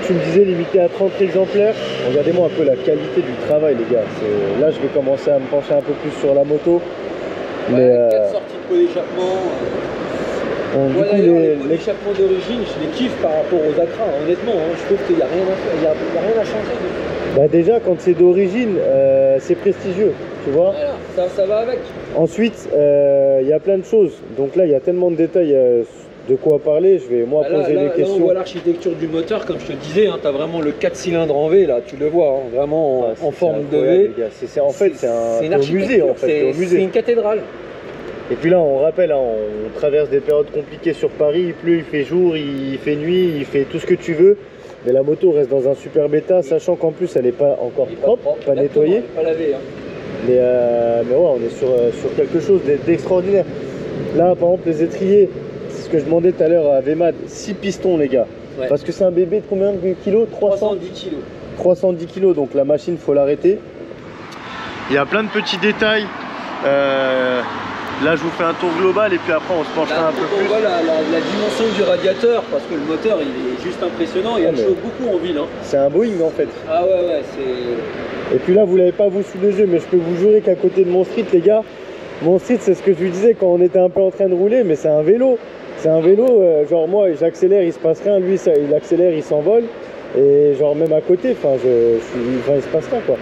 tu me disais limité à 30 exemplaires. Regardez-moi un peu la qualité du travail, les gars. Là, je vais commencer à me pencher un peu plus sur la moto. Mais 4 sorties de pot d'échappement. Voilà, les pots d'échappement d'origine, je les kiffe par rapport aux Acra. Honnêtement, hein, je trouve qu'il n'y a rien à faire, il y a rien à changer. Bah déjà, quand c'est d'origine, c'est prestigieux, tu vois. Voilà, ça va avec. Ensuite, il y a plein de choses. Donc là, il y a tellement de détails de quoi parler. Je vais moi poser des questions. Là, on voit l'architecture du moteur, comme je te disais. Hein, tu as vraiment le 4 cylindres en V, là, tu le vois, hein, vraiment en forme de V. En fait, c'est un musée. En fait, c'est une cathédrale. Et puis là, on rappelle, hein, on traverse des périodes compliquées sur Paris. Il pleut, il fait jour, il fait nuit, il fait tout ce que tu veux. Mais la moto reste dans un super état, sachant qu'en plus, elle n'est pas encore propre, pas nettoyée. Pas lavée. Hein. Mais ouais, on est sur quelque chose d'extraordinaire. Là, par exemple, les étriers, c'est ce que je demandais tout à l'heure à Vemad, 6 pistons, les gars. Ouais. Parce que c'est un bébé de combien de kilos? 310 kilos. 310 kilos, donc la machine, faut l'arrêter. Il y a plein de petits détails. Là, je vous fais un tour global et puis après, on se penchera un peu plus. On voit la dimension du radiateur parce que le moteur, il est juste impressionnant. Il chauffe beaucoup en ville. Hein. C'est un Boeing en fait. Ah ouais, c'est... Et puis là, vous l'avez pas vous sous les yeux, mais je peux vous jurer qu'à côté de mon street, les gars, mon street, c'est ce que je lui disais quand on était un peu en train de rouler, mais c'est un vélo. C'est un vélo, genre moi, j'accélère, il se passe rien. Lui, il accélère, il s'envole. Et genre même à côté, il se passe rien quoi.